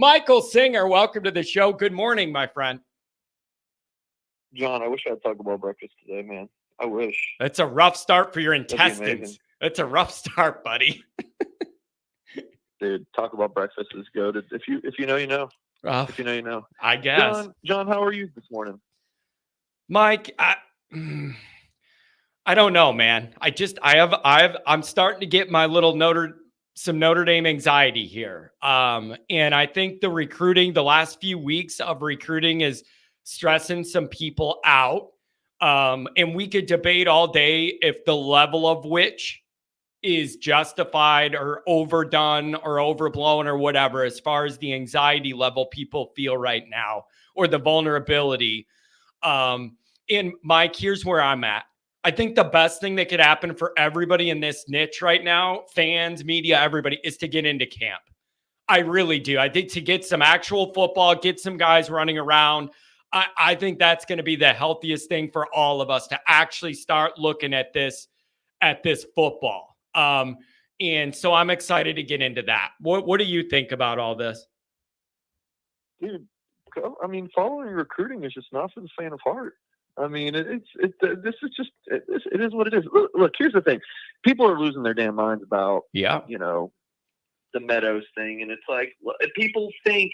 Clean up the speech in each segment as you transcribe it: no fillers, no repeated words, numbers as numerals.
Michael Singer, welcome to the show. Good morning, my friend. John, I wish I had Taco Bell breakfast today, man. I wish. That's a rough start for your intestines. That's a rough start, buddy. Dude, Taco Bell breakfast is good. If you know, you know. If you know, you know. I guess. John, how are you this morning? Mike, I don't know, man. I'm starting to get my little some Notre Dame anxiety here. And I think the last few weeks of recruiting is stressing some people out. And we could debate all day if the level of which is justified or overdone or overblown or whatever, as far as the anxiety level people feel right now or the vulnerability. And Mike, here's where I'm at. I think the best thing that could happen for everybody in this niche right now, fans, media, everybody, is to get into camp. I really do. I think to get some actual football, get some guys running around. I think that's going to be the healthiest thing for all of us, to actually start looking at this football. And so I'm excited to get into that. What do you think about all this? Dude, I mean, following recruiting is just not for the faint of heart. I mean, it is what it is. Look, here's the thing. People are losing their damn minds about, the Meadows thing. And it's like, people think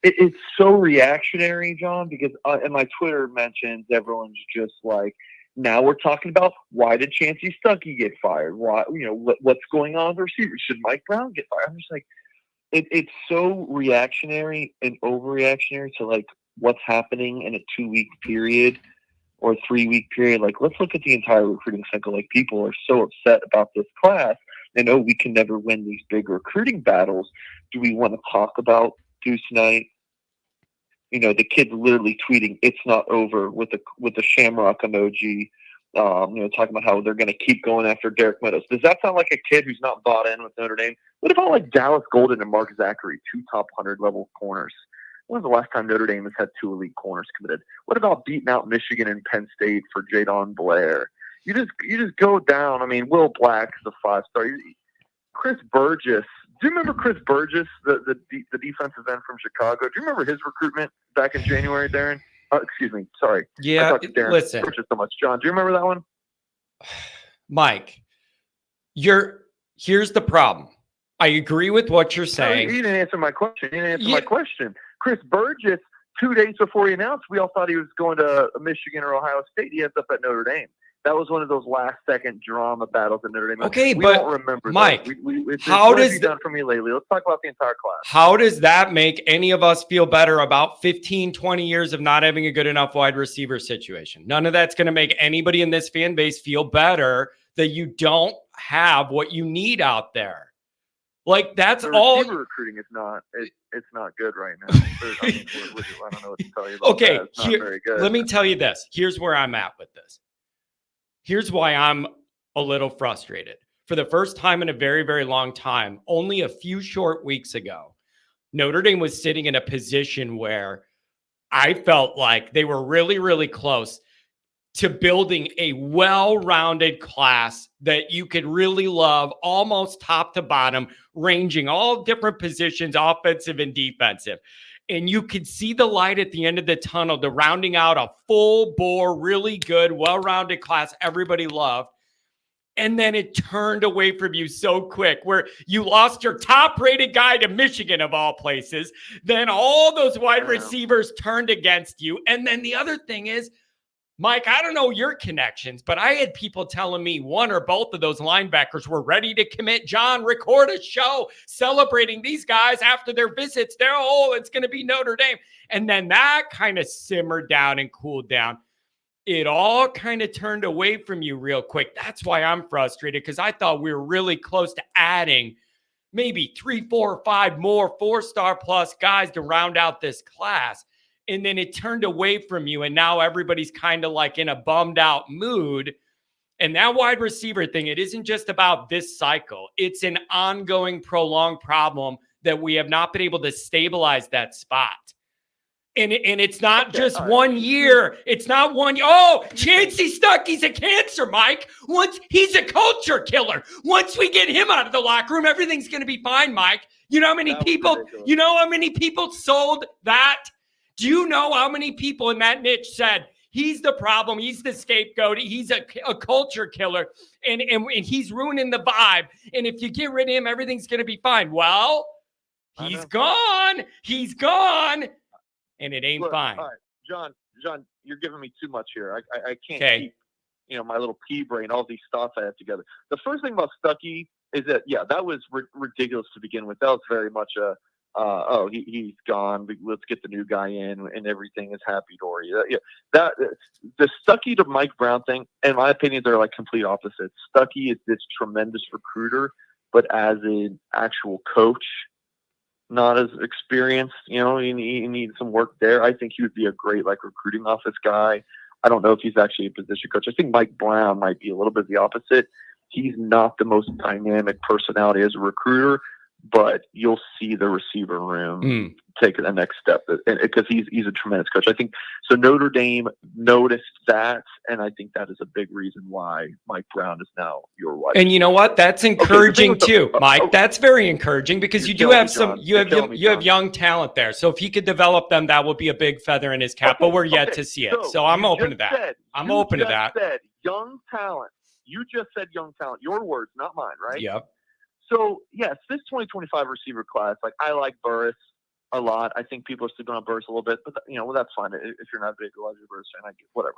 it's so reactionary, John, because and my Twitter mentions everyone's just like, now we're talking about, why did Chancey Stuckey get fired? Why, what's going on with the receivers? Should Mike Brown get fired? I'm just like, it's so reactionary and overreactionary to like what's happening in a 2-week period or a 3-week period. Like, let's look at the entire recruiting cycle. Like, people are so upset about this class and, we can never win these big recruiting battles. Do we want to talk about Deuce Knight? The kid's literally tweeting, "It's not over," with the shamrock emoji, talking about how they're going to keep going after Derek Meadows. Does that sound like a kid who's not bought in with Notre Dame? What about like Dallas Golden and Mark Zachary, 2 top 100 level corners? When was the last time Notre Dame has had 2 elite corners committed? What about beating out Michigan and Penn State for Jadon Blair? You just go down. I mean, Will Black is a 5-star. Chris Burgess. Do you remember Chris Burgess, the defensive end from Chicago? Do you remember his recruitment back in January, Darren? Excuse me. Sorry. Yeah, I talked to Darren listen. Burgess so much. John, do you remember that one? Mike, here's the problem. I agree with what you're saying. No, he didn't answer my question. Chris Burgess, 2 days before he announced, we all thought he was going to Michigan or Ohio State. He ends up at Notre Dame. That was one of those last-second drama battles at Notre Dame. Okay, we but don't remember Mike, how does done for me lately? Let's talk about the entire class. How does that make any of us feel better about 15, 20 years of not having a good enough wide receiver situation? None of that's going to make anybody in this fan base feel better that you don't have what you need out there. Like, that's all. Receiver recruiting is not. It's not good right now. I don't know what to tell you about okay, that. It's not very good. Let me tell you this. Here's where I'm at with this. Here's why I'm a little frustrated. For the first time in a very, very long time, only a few short weeks ago, Notre Dame was sitting in a position where I felt like they were really, really close to building a well-rounded class that you could really love, almost top to bottom, ranging all different positions, offensive and defensive. And you could see the light at the end of the tunnel, to rounding out a full bore, really good, well-rounded class everybody loved. And then it turned away from you so quick, where you lost your top-rated guy to Michigan, of all places. Then all those wide receivers turned against you. And then the other thing is, Mike, I don't know your connections, but I had people telling me one or both of those linebackers were ready to commit. John, record a show celebrating these guys after their visits. It's going to be Notre Dame. And then that kind of simmered down and cooled down. It all kind of turned away from you real quick. That's why I'm frustrated, because I thought we were really close to adding maybe 3, 4, or 5 more 4-star plus guys to round out this class. And then it turned away from you, and now everybody's kind of like in a bummed out mood. And that wide receiver thing, it isn't just about this cycle. It's an ongoing, prolonged problem that we have not been able to stabilize that spot. And it's not just 1 year. It's not 1 year. Oh, Chancey Stuckey's a cancer, Mike. He's a culture killer. Once we get him out of the locker room, everything's going to be fine, Mike. You know how many That was people, ridiculous. you know how many people sold that? Do you know how many people in that niche said, he's the problem, he's the scapegoat, he's a culture killer, and he's ruining the vibe. And if you get rid of him, everything's going to be fine. Well, he's gone. He's gone. And it ain't fine. All right, John, you're giving me too much here. I can't Okay. keep, my little pea brain, all these thoughts I have together. The first thing about Stuckey is that, that was ridiculous to begin with. That was very much he's gone. Let's get the new guy in, and everything is happy dory. That the Stuckey to Mike Brown thing, in my opinion, they're like complete opposites. Stuckey is this tremendous recruiter, but as an actual coach, not as experienced. He needs some work there. I think he would be a great recruiting office guy. I don't know if he's actually a position coach. I think Mike Brown might be a little bit the opposite. He's not the most dynamic personality as a recruiter, but you'll see the receiver room take the next step because he's a tremendous coach. I think so. Notre Dame noticed that, and I think that is a big reason why Mike Brown is now your wife. And you know what? That's encouraging too, Mike. That's very encouraging because you do have you have young talent there. So if he could develop them, that would be a big feather in his cap. But we're yet to see it. So I'm open to that. I'm open to that. Said young talent. You just said young talent. Your words, not mine, right? Yep. So, yes, this 2025 receiver class, I like Burris a lot. I think people are sleeping on Burris a little bit, but, that's fine. If you're not a big Elijah Burris fan, I get whatever.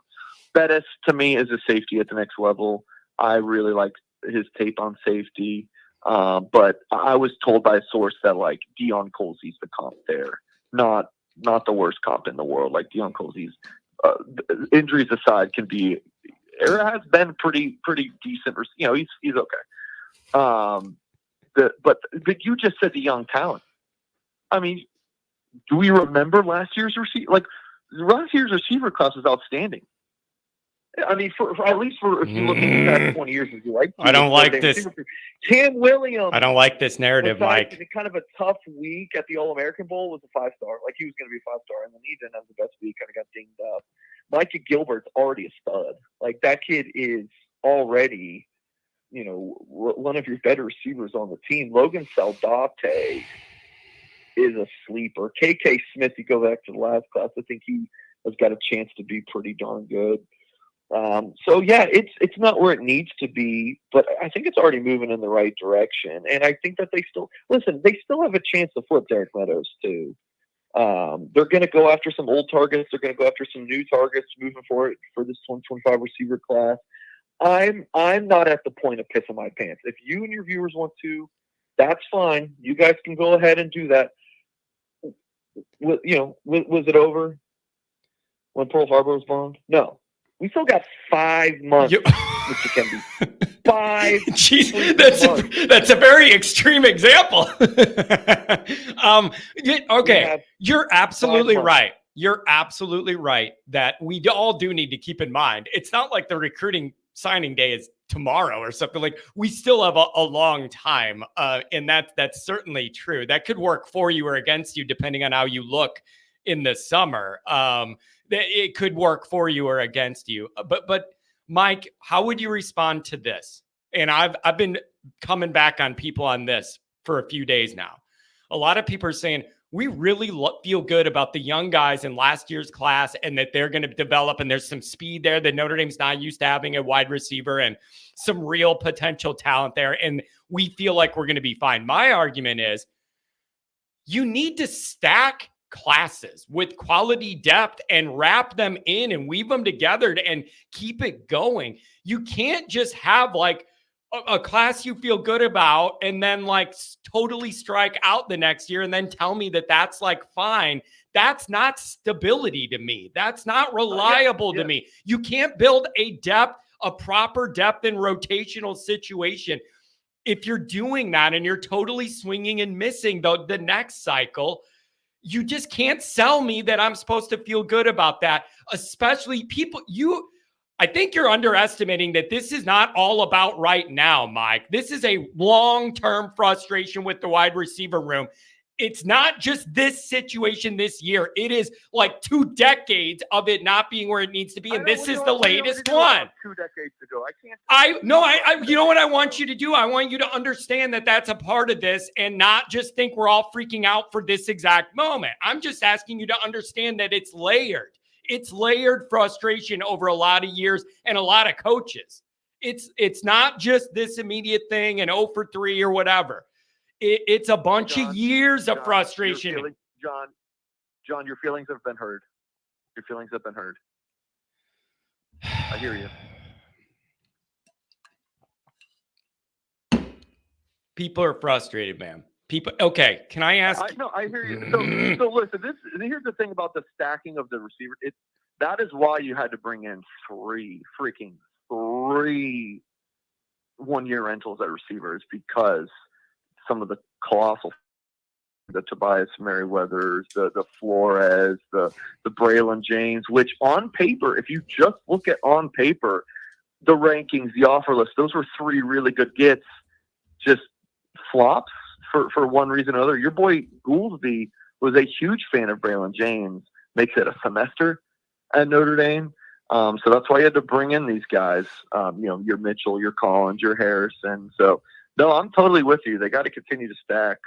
Bettis, to me, is a safety at the next level. I really like his tape on safety. But I was told by a source that, Deion Colsey's the comp there. Not the worst comp in the world. Deion Colsey's, injuries aside, has been pretty decent. He's okay. But you just said the young talent. I mean, do we remember last year's receiver? Last year's receiver class was outstanding. I mean, for at least if you look at the past 20 years, I don't like this. Cam Williams. I don't like this narrative, Mike. Kind of a tough week at the All-American Bowl was a 5-star. He was going to be a 5-star, and then he didn't have the best week. Kind of got dinged up. Micah Gilbert's already a stud. That kid is already, one of your better receivers on the team. Logan Saldate is a sleeper. KK Smith, you go back to the last class, I think he has got a chance to be pretty darn good. It's not where it needs to be, but I think it's already moving in the right direction. And I think that they still have a chance to flip Derek Meadows too. They're going to go after some old targets. They're going to go after some new targets moving forward for this 2025 receiver class. I'm not at the point of pissing my pants. If you and your viewers want to, that's fine. You guys can go ahead and do that. Was it over when Pearl Harbor was bombed? No. We still got 5 months, Mr. Kemby. 5 Jeez, that's a very extreme example. Okay, you're absolutely right. You're absolutely right that we all do need to keep in mind. It's not like the recruiting signing day is tomorrow or something. We still have a long time, and that's certainly true. That could work for you or against you depending on how you look in the summer. It could work for you or against you. But Mike, how would you respond to this? And I've been coming back on people on this for a few days now. A lot of people are saying, we really feel good about the young guys in last year's class and that they're going to develop, and there's some speed there that Notre Dame's not used to having a wide receiver and some real potential talent there. And we feel like we're going to be fine. My argument is you need to stack classes with quality depth and wrap them in and weave them together and keep it going. You can't just have a class you feel good about and then totally strike out the next year and then tell me that that's fine. That's not stability to me. That's not reliable to me. You can't build a proper depth and rotational situation if you're doing that and you're totally swinging and missing the next cycle. You just can't sell me that I'm supposed to feel good about that, especially I think you're underestimating that this is not all about right now, Mike. This is a long-term frustration with the wide receiver room. It's not just this situation this year. It is like 2 decades of it not being where it needs to be. And this is the latest one. 2 decades ago. You know what I want you to do? I want you to understand that that's a part of this and not just think we're all freaking out for this exact moment. I'm just asking you to understand that it's layered. It's layered frustration over a lot of years and a lot of coaches. It's not just this immediate thing and 0 for 3 or whatever. It's a bunch of years of frustration. John, your feelings have been heard. Your feelings have been heard. I hear you. People are frustrated, man. Okay, can I ask? I hear you. So listen, here's the thing about the stacking of the receiver. That is why you had to bring in three 1-year rentals at receivers, because some of the colossal, the Tobias Merriweathers, the Flores, the Braylon James, which on paper, if you just look at on paper, the rankings, the offer list, those were 3 really good gets, just flops for one reason or another. Your boy Gouldsby was a huge fan of Braylon James, makes it a semester at Notre Dame. So that's why you had to bring in these guys, your Mitchell, your Collins, your Harrison. So, no, I'm totally with you. They got to continue to stack.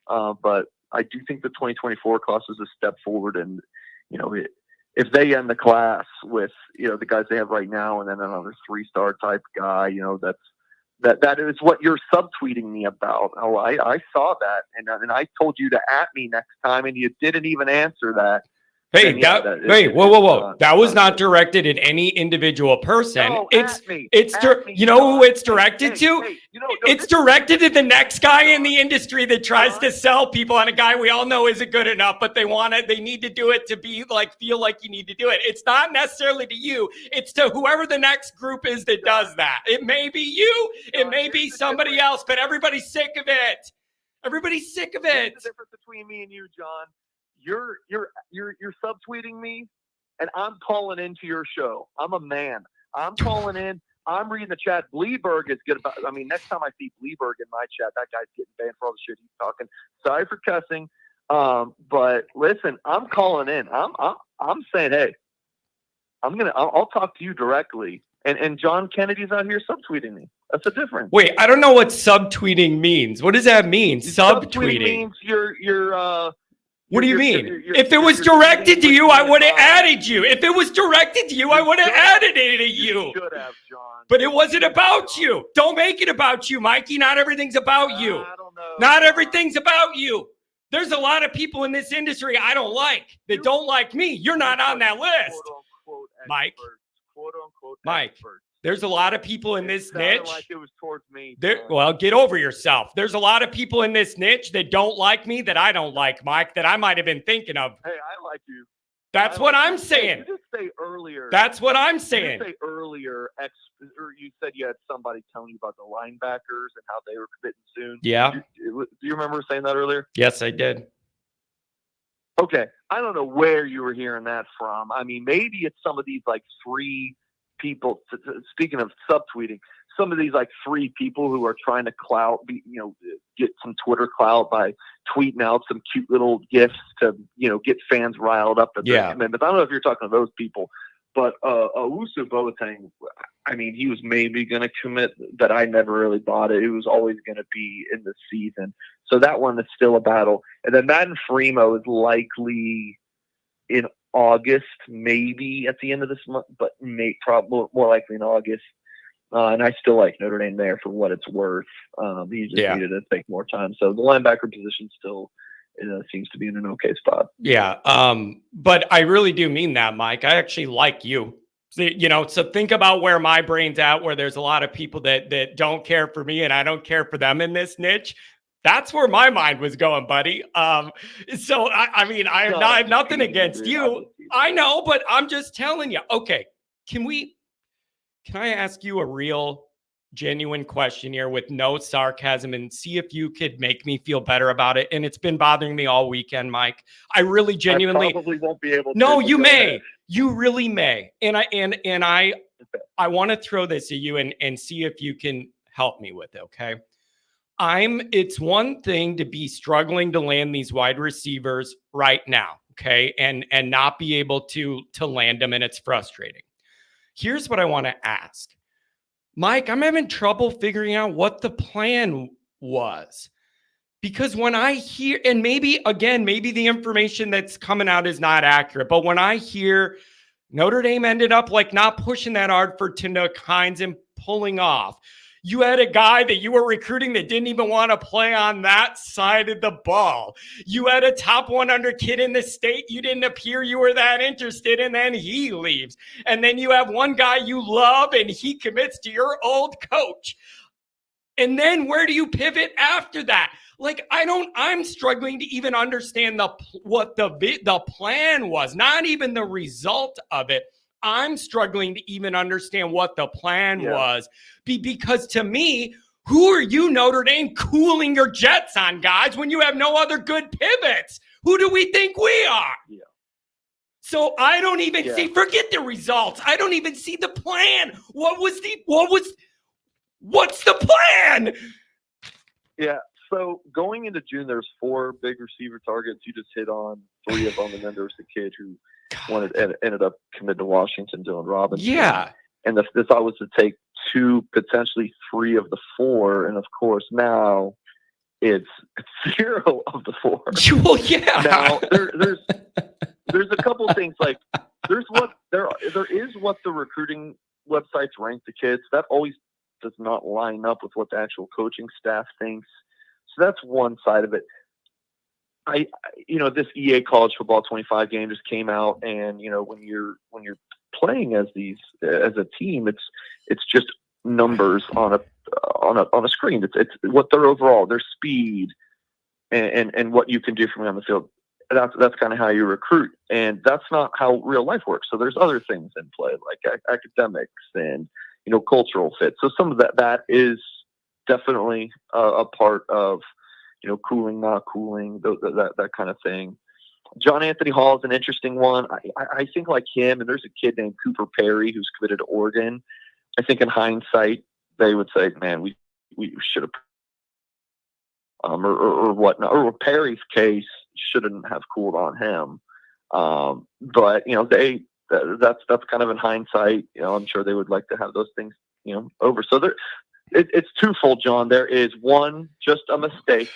But I do think the 2024 class is a step forward. And, if they end the class with, the guys they have right now and then another 3-star type guy, that is what you're subtweeting me about. Oh, I saw that. And I told you to at me next time, and you didn't even answer that. Hey, whoa. That was not directed at any individual person. No, you know who it's directed to? It's directed to the next guy in the industry that tries to sell people on a guy we all know isn't good enough, but they need to do it to be like, feel like you need to do it. It's not necessarily to you. It's to whoever the next group is that does that. It may be you. It may be somebody else, but everybody's sick of it. Everybody's sick of it. Here's the difference between me and you, John. You're subtweeting me, and I'm calling into your show. I'm a man. I'm calling in. I'm reading the chat. Bleeberg is good about. I mean, next time I see Bleeberg in my chat, that guy's getting banned for all the shit he's talking. Sorry for cussing, but listen, I'm calling in. I'm saying, hey, I'll talk to you directly. And John Kennedy's out here subtweeting me. That's the difference. Wait, I don't know what subtweeting means. What does that mean? Subtweeting means you're what do you mean? If it was directed to you, I would have added you. If it was directed to you, I would have added it to you. Should have, John. But it wasn't about you. Don't make it about you, Mikey. Not everything's about you. I don't know. Not everything's about you. There's a lot of people in this industry I don't like that don't like me. You're not on that list, Mike. Quote unquote Mike. Experts. There's a lot of people in this niche. Like it was towards me. Well, get over yourself. There's a lot of people in this niche that don't like me that I don't like, Mike, that I might have been thinking of. Hey, I like you. That's what I'm saying. You did say earlier. That's what I'm saying. You did say earlier, or you said you had somebody telling you about the linebackers and how they were committing soon. Yeah. Do you remember saying that earlier? Yes, I did. Okay. I don't know where you were hearing that from. I mean, maybe it's some of these like 3 people, speaking of subtweeting, some of these like 3 people who are trying to get some Twitter clout by tweeting out some cute little gifs to, get fans riled up at their commitment. I don't know if you're talking to those people, but Owusu Boateng, I mean, he was maybe going to commit, but I never really bought it. It was always going to be in the season. So that one is still a battle. And then Madden Fremo is likely in August, maybe at the end of this month, but probably more likely in August. And I still like Notre Dame there for what it's worth. He just needed to take more time. So the linebacker position still seems to be in an okay spot. Yeah. But I really do mean that, Mike. I actually like you. So think about where my brain's at, where there's a lot of people that don't care for me and I don't care for them in this niche. That's where my mind was going, buddy. So I mean, I have nothing against you. I know, but I'm just telling you. Okay, can I ask you a real, genuine question here with no sarcasm and see if you could make me feel better about it? And it's been bothering me all weekend, Mike. I really genuinely I probably won't be able to. No, you may. You really may. And I want to throw this at you and see if you can help me with it, okay? It's one thing to be struggling to land these wide receivers right now, okay, and not be able to land them, and it's frustrating. Here's what I want to ask. Mike, I'm having trouble figuring out what the plan was. Because when I hear, and maybe the information that's coming out is not accurate, but when I hear Notre Dame ended up like not pushing that hard for Tanook Hines and pulling off. You had a guy that you were recruiting that didn't even want to play on that side of the ball. You had a top 100 kid in the state. You didn't appear you were that interested, and then he leaves. And then you have one guy you love, and he commits to your old coach. And then where do you pivot after that? Like, I'm struggling to even understand what the plan was, not even the result of it. I'm struggling to even understand what the plan was because to me, who are you, Notre Dame, cooling your jets on, guys, when you have no other good pivots? Who do we think we are? Yeah. So I don't even see, forget the results. I don't even see the plan. What's the plan? Yeah. So going into June, there's 4 big receiver targets. You just hit on 3 of them, and then there was the kid who ended up committed to Washington, Dylan Robinson. Yeah. And the thought was to take 2, potentially 3 of the 4, and of course now it's 0 of the 4. Well, yeah. Now there's a couple things, like there is what the recruiting websites rank the kids. That always does not line up with what the actual coaching staff thinks. So that's one side of it. This EA College Football 25 game just came out, and when you're playing as a team, it's just numbers on a screen. It's what their speed and what you can do from on the field. That's kind of how you recruit, and that's not how real life works. So there's other things in play, like academics and cultural fit. So some of that is definitely a part of cooling, not cooling, that kind of thing. John Anthony Hall is an interesting one. I think like him, and there's a kid named Cooper Perry who's committed to Oregon. I think in hindsight they would say, man, we should have or whatnot, or Perry's case shouldn't have cooled on him. But that's kind of in hindsight. I'm sure they would like to have those things over. So it's twofold, John. There is one, just a mistake.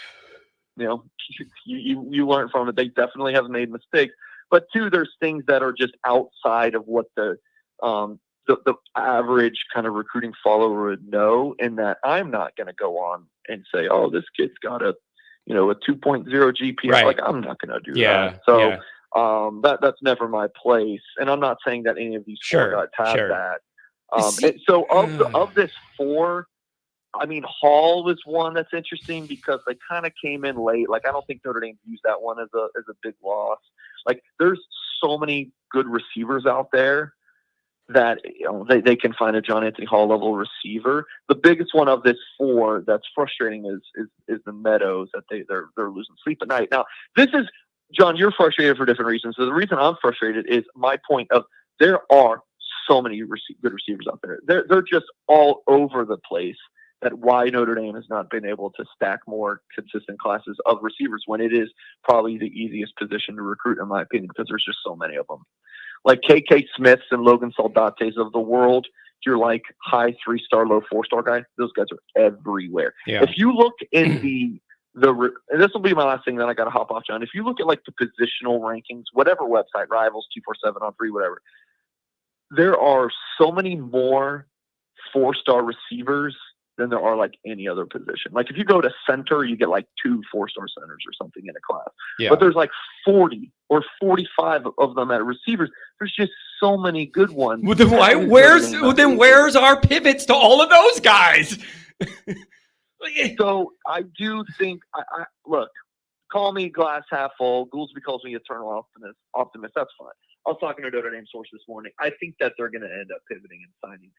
You learn from it. They definitely have made mistakes. But 2, there's things that are just outside of what the average kind of recruiting follower would know, and that I'm not going to go on and say, oh, this kid's got a 2.0 GPA. Right. Like, I'm not going to do that. So that's never my place. And I'm not saying that any of these 4 guys have that. And so of this 4, I mean, Hall was one that's interesting because they kind of came in late. Like, I don't think Notre Dame used that one as a big loss. Like, there's so many good receivers out there that they can find a John Anthony Hall level receiver. The biggest one of this 4 that's frustrating is the Meadows, that they're losing sleep at night. Now, this is, John, you're frustrated for different reasons. So the reason I'm frustrated is my point of there are so many good receivers out there. They're just all over the place. That why Notre Dame has not been able to stack more consistent classes of receivers when it is probably the easiest position to recruit, in my opinion, because there's just so many of them. Like KK Smiths and Logan Soldates of the world, you're like high 3-star, low 4-star guy. Those guys are everywhere. Yeah. If you look in and this will be my last thing, then I got to hop off, John. If you look at like the positional rankings, whatever website, Rivals, 247 on 3, whatever, there are so many more 4-star receivers than there are like any other position. Like if you go to center, you get like 2 4-star centers or something in a class. Yeah. But there's like 40 or 45 of them at receivers. There's just so many good ones. Well, then where's our pivots to all of those guys? So I do think, look, call me glass half full. Goolsby calls me eternal optimist. That's fine. I was talking to a Notre Dame source this morning. I think that they're going to end up pivoting and signing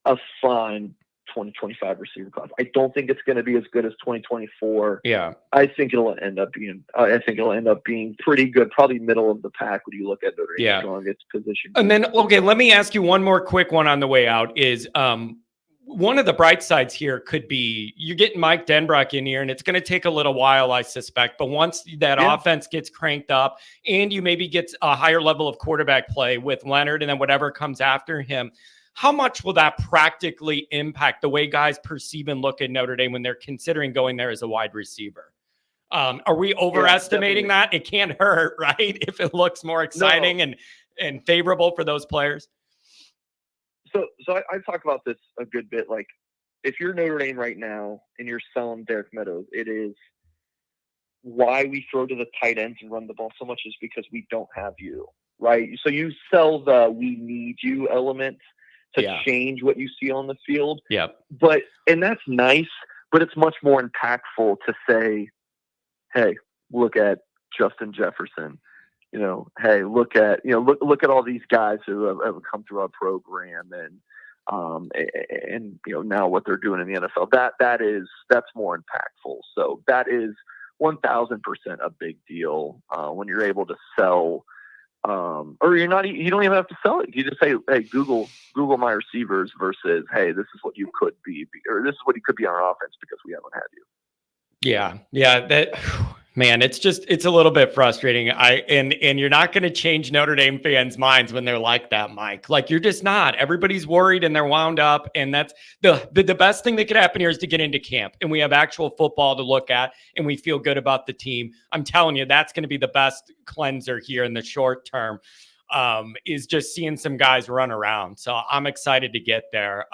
a fine 2025 receiver class. I don't think it's going to be as good as 2024. Yeah. I think it'll end up being pretty good, probably middle of the pack when you look at Notre Dame's strongest position. And then, okay, let me ask you one more quick one on the way out is, one of the bright sides here could be you're getting Mike Denbrock in here, and it's going to take a little while, I suspect. But once that offense gets cranked up and you maybe get a higher level of quarterback play with Leonard and then whatever comes after him, how much will that practically impact the way guys perceive and look at Notre Dame when they're considering going there as a wide receiver? Are we overestimating that? It can't hurt, right? If it looks more exciting and favorable for those players. So I talk about this a good bit. Like, if you're Notre Dame right now and you're selling Derek Meadows, it is why we throw to the tight ends and run the ball so much is because we don't have you, right? So you sell the "we need you" element to change what you see on the field. And that's nice, but it's much more impactful to say, hey, look at Justin Jefferson. Hey, look at all these guys who have come through our program and now what they're doing in the NFL. That's more impactful. So that is 1,000% a big deal when you're able to sell, or you don't even have to sell it. You just say, hey, Google my receivers versus, hey, this is what you could be, or this is what you could be on our offense because we haven't had you. Yeah. Man, it's a little bit frustrating. And you're not going to change Notre Dame fans' minds when they're like that, Mike. Like, you're just not. Everybody's worried and they're wound up. And that's the best thing that could happen here is to get into camp and we have actual football to look at and we feel good about the team. I'm telling you, that's going to be the best cleanser here in the short term, is just seeing some guys run around. So I'm excited to get there.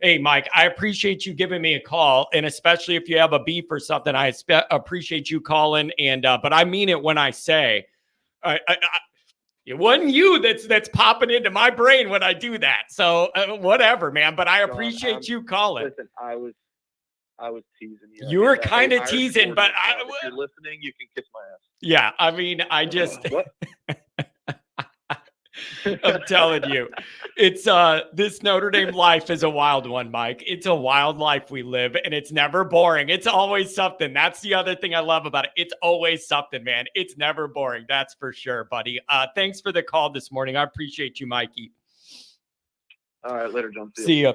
Hey, Mike, I appreciate you giving me a call, and especially if you have a beef or something, I appreciate you calling. And but I mean it when I say, it wasn't you that's popping into my brain when I do that. So whatever, man. But I appreciate you calling. Listen, I was teasing you. You were kind of teasing, but if you're listening, you can kiss my ass. Yeah, I mean, I just. What? I'm telling you, it's this Notre Dame life is a wild one, Mike. It's a wild life we live, and it's never boring. It's always something. That's the other thing I love about it. It's always something, man. It's never boring. That's for sure, buddy. Thanks for the call this morning. I appreciate you, Mikey. All right, later, John. See ya.